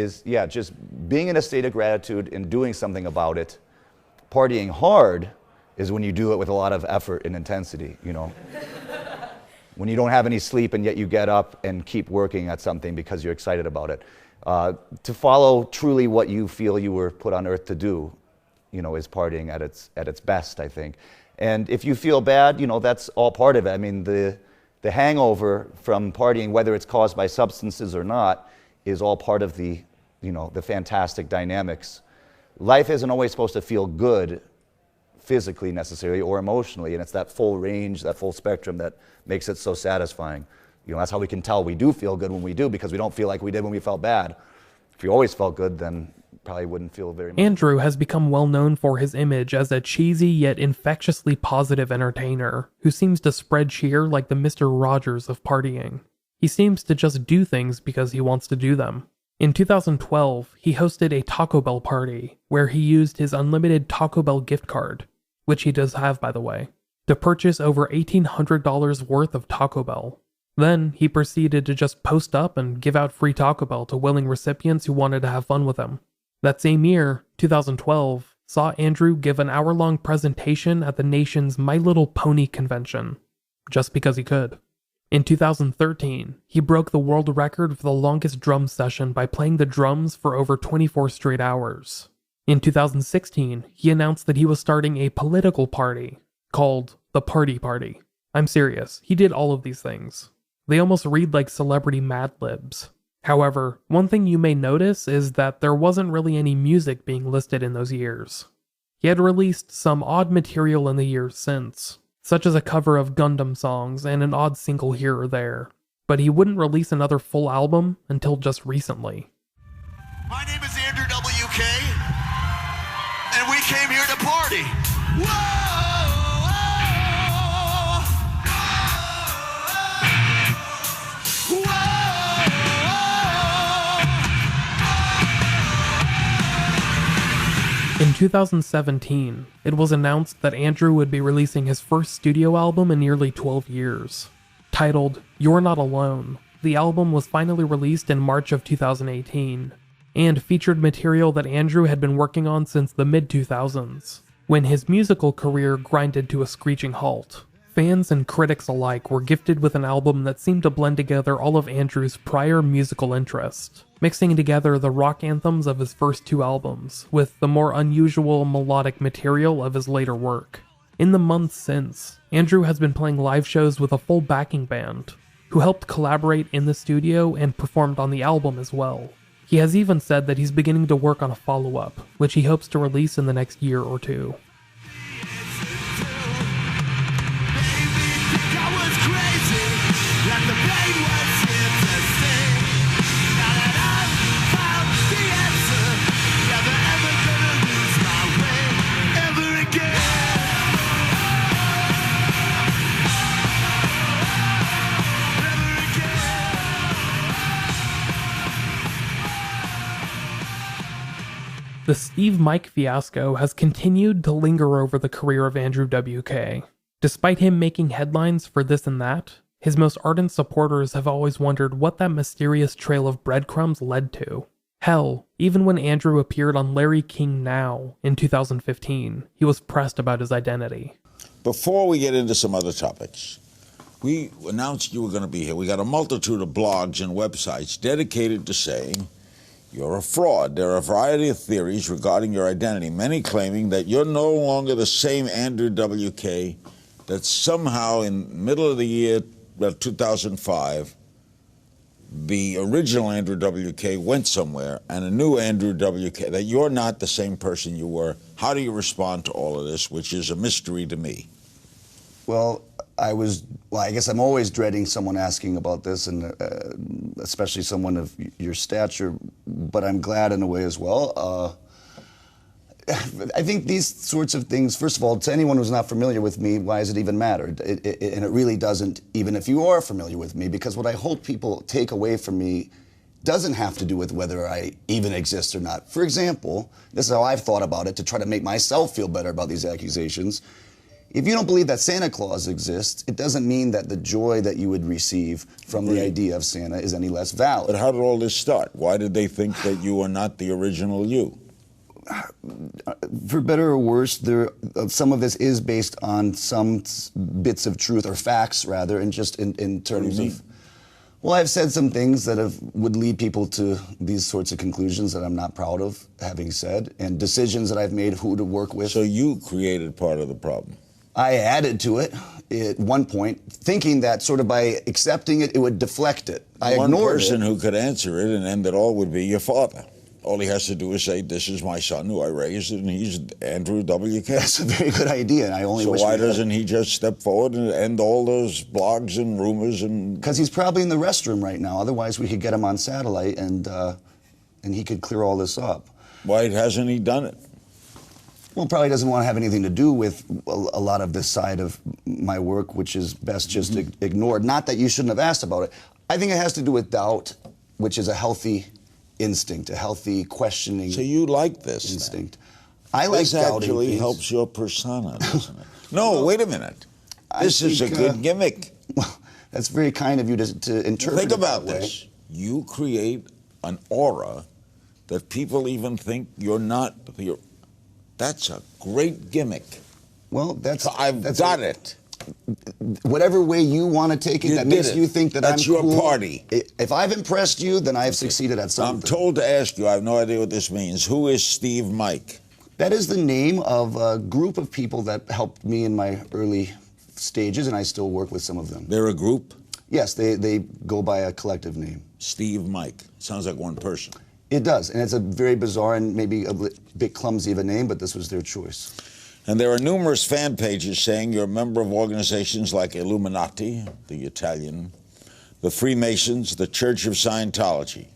G: just being in a state of gratitude and doing something about it. Partying hard is when you do it with a lot of effort and intensity, you know. When you don't have any sleep and yet you get up and keep working at something because you're excited about it. To follow truly what you feel you were put on earth to do, you know, is partying at its best, I think. And if you feel bad, you know, that's all part of it. I mean, the hangover from partying, whether it's caused by substances or not, is all part of the, you know, the fantastic dynamics. Life isn't always supposed to feel good physically necessarily or emotionally, and it's that full range, that full spectrum that makes it so satisfying. You know, that's how we can tell we do feel good when we do, because we don't feel like we did when we felt bad. If you always felt good, then probably wouldn't feel very much.
D: Andrew has become well known for his image as a cheesy yet infectiously positive entertainer who seems to spread cheer like the Mr. Rogers of partying. He seems to just do things because he wants to do them. In 2012, he hosted a Taco Bell party where he used his unlimited Taco Bell gift card, which he does have by the way, to purchase over $1,800 worth of Taco Bell. Then he proceeded to just post up and give out free Taco Bell to willing recipients who wanted to have fun with him. That same year, 2012, saw Andrew give an hour-long presentation at the nation's My Little Pony convention, just because he could. In 2013, he broke the world record for the longest drum session by playing the drums for over 24 straight hours. In 2016, he announced that he was starting a political party called the Party Party. I'm serious, he did all of these things. They almost read like celebrity Mad Libs. However, one thing you may notice is that there wasn't really any music being listed in those years. He had released some odd material in the years since, such as a cover of Gundam songs and an odd single here or there, but he wouldn't release another full album until just recently.
C: My name is Andrew W.K, and we came here to party. Whoa!
D: In 2017, it was announced that Andrew would be releasing his first studio album in nearly 12 years. Titled You're Not Alone, the album was finally released in March of 2018, and featured material that Andrew had been working on since the mid-2000s, when his musical career grinded to a screeching halt. Fans and critics alike were gifted with an album that seemed to blend together all of Andrew's prior musical interests, mixing together the rock anthems of his first 2 albums with the more unusual melodic material of his later work. In the months since, Andrew has been playing live shows with a full backing band, who helped collaborate in the studio and performed on the album as well. He has even said that he's beginning to work on a follow-up, which he hopes to release in the next year or 2. The Steev Mike fiasco has continued to linger over the career of Andrew W.K. Despite him making headlines for this and that, his most ardent supporters have always wondered what that mysterious trail of breadcrumbs led to. Hell, even when Andrew appeared on Larry King Now in 2015, he was pressed about his identity.
H: Before we get into some other topics, we announced you were going to be here. We got a multitude of blogs and websites dedicated to saying you're a fraud. There are a variety of theories regarding your identity, many claiming that you're no longer the same Andrew W.K., that somehow in the middle of the year 2005, the original Andrew W.K. went somewhere and a new Andrew W.K., that you're not the same person you were. How do you respond to all of this, which is a mystery to me?
G: Well, I guess I'm always dreading someone asking about this, and especially someone of your stature, but I'm glad in a way as well. I think these sorts of things, first of all, to anyone who's not familiar with me, why does it even matter? And it really doesn't, even if you are familiar with me, because what I hope people take away from me doesn't have to do with whether I even exist or not. For example, this is how I've thought about it to try to make myself feel better about these accusations. If you don't believe that Santa Claus exists, it doesn't mean that the joy that you would receive from the idea of Santa is any less valid.
H: But how did all this start? Why did they think that you were not the original you?
G: For better or worse, some of this is based on some bits of truth, or facts rather, and just in terms of... Well, I've said some things that would lead people to these sorts of conclusions that I'm not proud of having said, and decisions that I've made who to work with.
H: So you created part of the problem?
G: I added to it at one point, thinking that sort of by accepting it, it would deflect it. I ignored it.
H: One person who could answer it and end it all would be your father. All he has to do is say, "This is my son who I raised, and he's Andrew W.K."
G: That's a very good idea, and I only wish.
H: So why doesn't he just step forward and end all those blogs and rumors and?
G: Because he's probably in the restroom right now. Otherwise, we could get him on satellite, and he could clear all this up.
H: Why hasn't he done it?
G: Well, probably doesn't want to have anything to do with a lot of this side of my work, which is best just ignored. Not that you shouldn't have asked about it. I think it has to do with doubt, which is a healthy instinct, a healthy questioning.
H: So you like this
G: instinct?
H: Then.
G: I like
H: this
G: doubting
H: actually
G: things.
H: helps your persona, doesn't it? No, wait a minute. This is a good gimmick.
G: Well, that's very kind of you to interpret
H: Think
G: it
H: about
G: that way.
H: this. You create an aura that people even think you're not. That's a great gimmick.
G: Well, that's
H: got it.
G: Whatever way you want to take it, that makes you think that
H: that's
G: I'm
H: your
G: cool.
H: Party.
G: If I've impressed you, then I've succeeded at something.
H: I'm told to ask you, I have no idea what this means. Who is Steev Mike?
G: That is the name of a group of people that helped me in my early stages, and I still work with some of them.
H: They're a group?
G: Yes, they go by a collective name.
H: Steev Mike. Sounds like one person.
G: It does, and it's a very bizarre and maybe a bit clumsy of a name, but this was their choice.
H: And there are numerous fan pages saying you're a member of organizations like Illuminati, the Italian, the Freemasons, the Church of Scientology.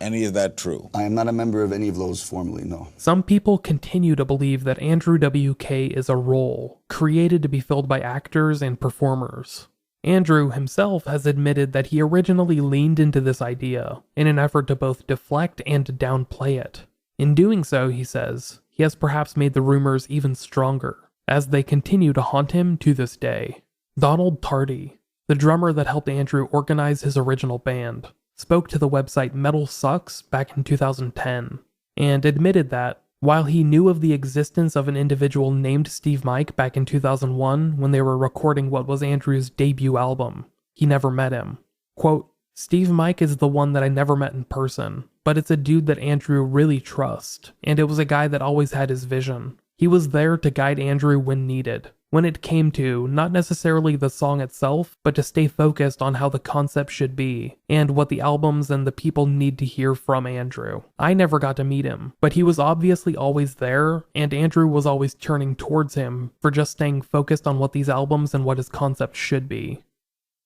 H: Any of that true?
G: I am not a member of any of those formally, no.
D: Some people continue to believe that Andrew W.K. is a role created to be filled by actors and performers. Andrew himself has admitted that he originally leaned into this idea in an effort to both deflect and downplay it. In doing so, he says, he has perhaps made the rumors even stronger, as they continue to haunt him to this day. Tardy, the the drummer that helped Andrew organize his original band, spoke to the website Metal Sucks back in 2010, and admitted that, while he knew of the existence of an individual named Steev Mike back in 2001 when they were recording what was Andrew's debut album, he never met him. Quote, Steev Mike is the one that I never met in person, but it's a dude that Andrew really trusts, and it was a guy that always had his vision. He was there to guide Andrew when needed, when it came to not necessarily the song itself, but to stay focused on how the concept should be, and what the albums and the people need to hear from Andrew. I never got to meet him, but he was obviously always there, and Andrew was always turning towards him for just staying focused on what these albums and what his concept should be.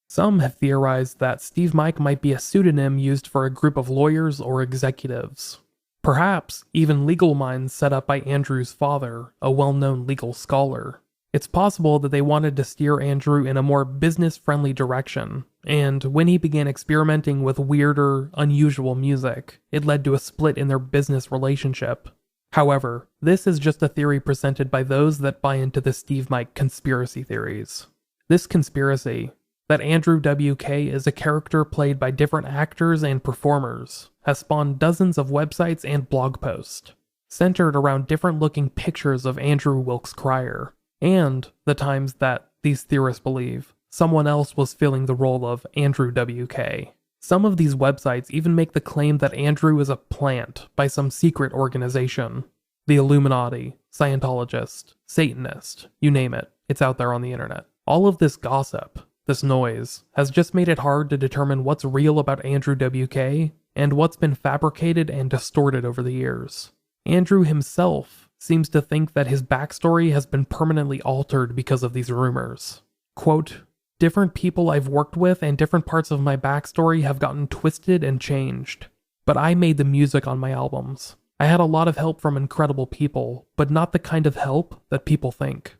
D: Some have theorized that Steev Mike might be a pseudonym used for a group of lawyers or executives. Perhaps even legal minds set up by Andrew's father, a well-known legal scholar. It's possible that they wanted to steer Andrew in a more business-friendly direction, and when he began experimenting with weirder, unusual music, it led to a split in their business relationship. However, this is just a theory presented by those that buy into the Steev Mike conspiracy theories. This conspiracy, that Andrew W.K. is a character played by different actors and performers, has spawned dozens of websites and blog posts, centered around different looking pictures of Andrew Wilkes Cryer, and the times that, these theorists believe, someone else was filling the role of Andrew W.K. Some of these websites even make the claim that Andrew is a plant by some secret organization. The Illuminati, Scientologist, Satanist, you name it, it's out there on the internet. All of this gossip, this noise, has just made it hard to determine what's real about Andrew W.K. and what's been fabricated and distorted over the years. Andrew himself seems to think that his backstory has been permanently altered because of these rumors. Quote, different people I've worked with and different parts of my backstory have gotten twisted and changed. But I made the music on my albums. I had a lot of help from incredible people, but not the kind of help that people think.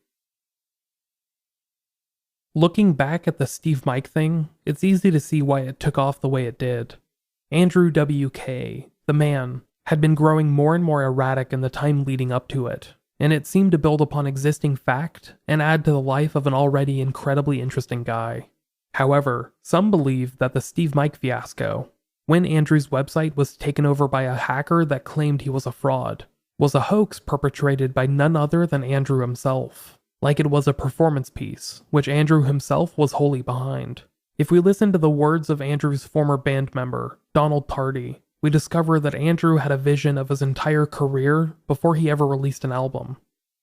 D: Looking back at the Steev Mike thing, it's easy to see why it took off the way it did. Andrew W.K., the man, had been growing more and more erratic in the time leading up to it, and it seemed to build upon existing fact and add to the life of an already incredibly interesting guy. However, some believe that the Steev Mike fiasco, when Andrew's website was taken over by a hacker that claimed he was a fraud, was a hoax perpetrated by none other than Andrew himself. Like it was a performance piece, which Andrew himself was wholly behind. If we listen to the words of Andrew's former band member, Donald Tardy, we discover that Andrew had a vision of his entire career before he ever released an album.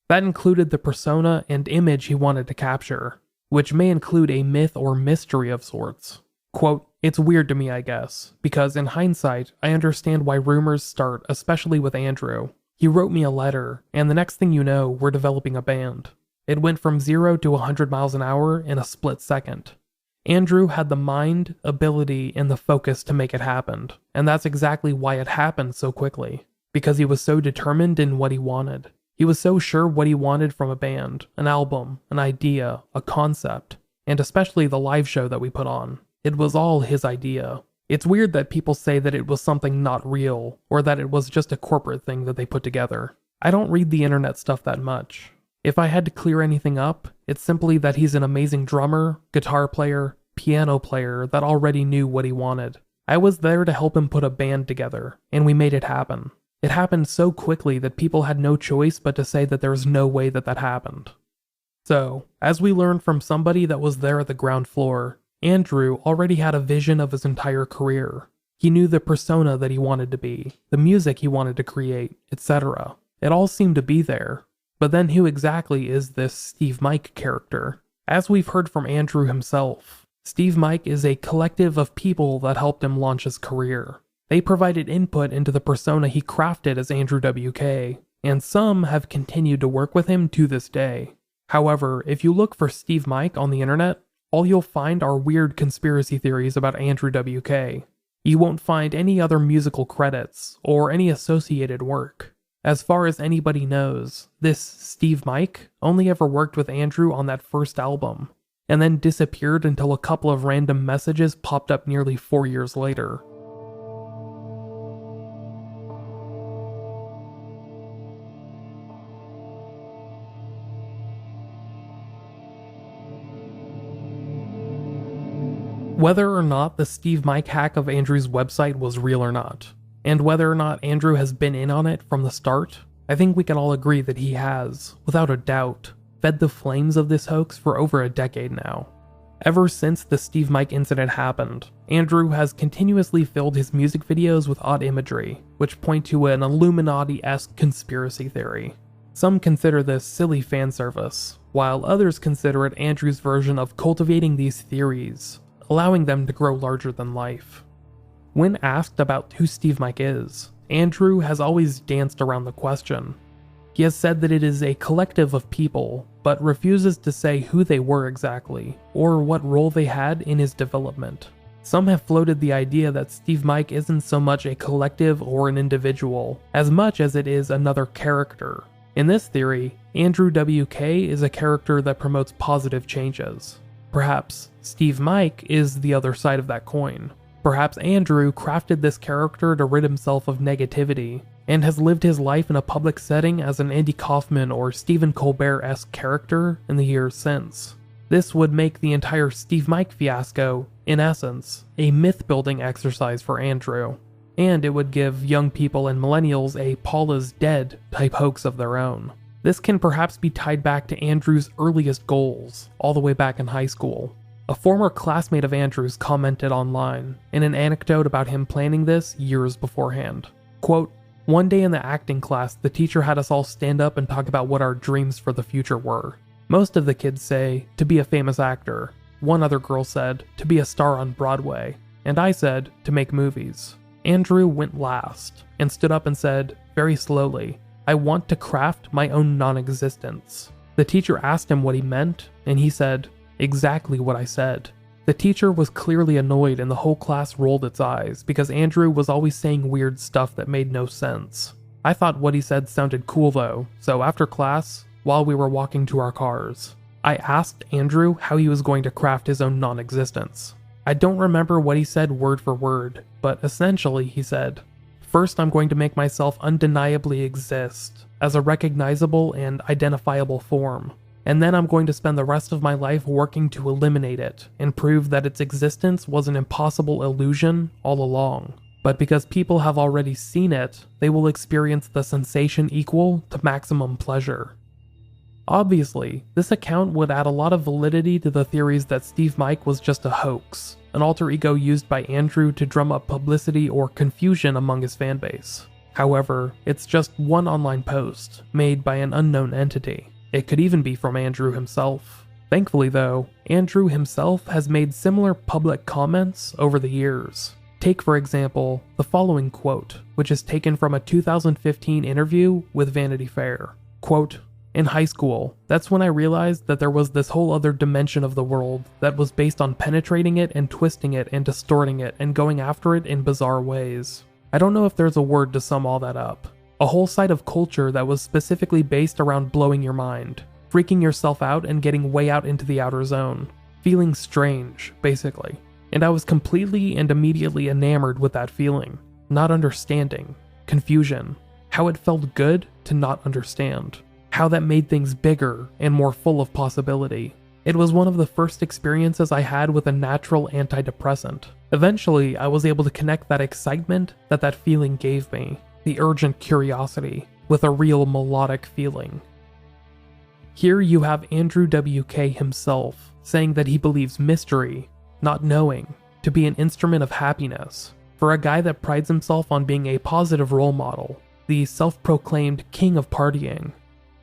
D: That included the persona and image he wanted to capture, which may include a myth or mystery of sorts. Quote, it's weird to me, I guess, because in hindsight, I understand why rumors start, especially with Andrew. He wrote me a letter, and the next thing you know, we're developing a band. It went from 0 to 100 miles an hour in a split second. Andrew had the mind, ability, and the focus to make it happen, and that's exactly why it happened so quickly, because he was so determined in what he wanted. He was so sure what he wanted from a band, an album, an idea, a concept, and especially the live show that we put on. It was all his idea. It's weird that people say that it was something not real, or that it was just a corporate thing that they put together. I don't read the internet stuff that much. If I had to clear anything up, it's simply that he's an amazing drummer, guitar player, piano player that already knew what he wanted. I was there to help him put a band together, and we made it happen. It happened so quickly that people had no choice but to say that there was no way that happened. So, as we learned from somebody that was there at the ground floor, Andrew already had a vision of his entire career. He knew the persona that he wanted to be, the music he wanted to create, etc. It all seemed to be there. But then who exactly is this Steev Mike character? As we've heard from Andrew himself, Steev Mike is a collective of people that helped him launch his career. They provided input into the persona he crafted as Andrew W.K., and some have continued to work with him to this day. However, if you look for Steev Mike on the internet, all you'll find are weird conspiracy theories about Andrew W.K. You won't find any other musical credits or any associated work. As far as anybody knows, this Steev Mike only ever worked with Andrew on that first album, and then disappeared until a couple of random messages popped up nearly 4 years later. Whether or not the Steev Mike hack of Andrew's website was real or not, and whether or not Andrew has been in on it from the start, I think we can all agree that he has, without a doubt, fed the flames of this hoax for over a decade now. Ever since the Steev Mike incident happened, Andrew has continuously filled his music videos with odd imagery, which point to an Illuminati-esque conspiracy theory. Some consider this silly fan service, while others consider it Andrew's version of cultivating these theories, allowing them to grow larger than life. When asked about who Steev Mike is, Andrew has always danced around the question. He has said that it is a collective of people, but refuses to say who they were exactly, or what role they had in his development. Some have floated the idea that Steev Mike isn't so much a collective or an individual, as much as it is another character. In this theory, Andrew W.K. is a character that promotes positive changes. Perhaps Steev Mike is the other side of that coin. Perhaps Andrew crafted this character to rid himself of negativity, and has lived his life in a public setting as an Andy Kaufman or Stephen Colbert-esque character in the years since. This would make the entire Steev Mike fiasco, in essence, a myth-building exercise for Andrew, and it would give young people and millennials a Paul is dead type hoax of their own. This can perhaps be tied back to Andrew's earliest goals, all the way back in high school. A former classmate of Andrew's commented online in an anecdote about him planning this years beforehand. Quote, "One day in the acting class, the teacher had us all stand up and talk about what our dreams for the future were. Most of the kids say, to be a famous actor. One other girl said, to be a star on Broadway. And I said, to make movies. Andrew went last, and stood up and said, very slowly, I want to craft my own non-existence. The teacher asked him what he meant, and he said, exactly what I said. The teacher was clearly annoyed and the whole class rolled its eyes because Andrew was always saying weird stuff that made no sense. I thought what he said sounded cool though, so after class, while we were walking to our cars, I asked Andrew how he was going to craft his own non-existence. I don't remember what he said word for word, but essentially he said, first I'm going to make myself undeniably exist as a recognizable and identifiable form. And then I'm going to spend the rest of my life working to eliminate it and prove that its existence was an impossible illusion all along. But because people have already seen it, they will experience the sensation equal to maximum pleasure. Obviously, this account would add a lot of validity to the theories that Steev Mike was just a hoax, an alter ego used by Andrew to drum up publicity or confusion among his fanbase. However, it's just one online post, made by an unknown entity. It could even be from Andrew himself. Thankfully though, Andrew himself has made similar public comments over the years. Take for example, the following quote, which is taken from a 2015 interview with Vanity Fair. Quote, in high school, that's when I realized that there was this whole other dimension of the world that was based on penetrating it and twisting it and distorting it and going after it in bizarre ways. I don't know if there's a word to sum all that up. A whole side of culture that was specifically based around blowing your mind, freaking yourself out and getting way out into the outer zone. Feeling strange, basically. And I was completely and immediately enamored with that feeling. Not understanding. Confusion. How it felt good to not understand. How that made things bigger and more full of possibility. It was one of the first experiences I had with a natural antidepressant. Eventually, I was able to connect that excitement that feeling gave me, the urgent curiosity, with a real melodic feeling. Here you have Andrew W.K. himself saying that he believes mystery, not knowing, to be an instrument of happiness, for a guy that prides himself on being a positive role model, the self-proclaimed king of partying.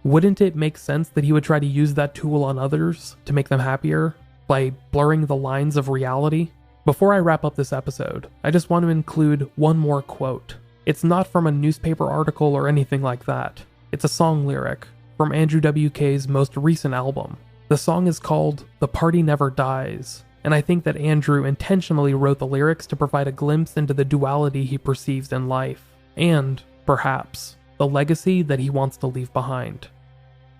D: Wouldn't it make sense that he would try to use that tool on others to make them happier, by blurring the lines of reality? Before I wrap up this episode, I just want to include one more quote. It's not from a newspaper article or anything like that. It's a song lyric from Andrew W.K.'s most recent album. The song is called The Party Never Dies, and I think that Andrew intentionally wrote the lyrics to provide a glimpse into the duality he perceives in life, and, perhaps, the legacy that he wants to leave behind.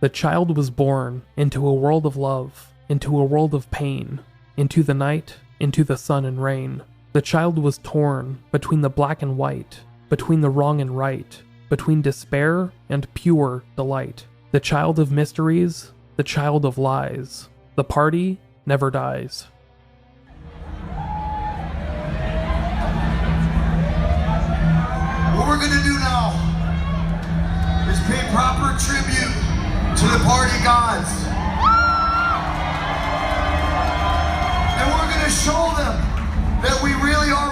D: The child was born into a world of love, into a world of pain, into the night, into the sun and rain. The child was torn between the black and white, between the wrong and right, between despair and pure delight. The child of mysteries, the child of lies. The party never dies.
C: we're gonna do now is pay proper tribute to the party gods. And we're gonna show them that we really are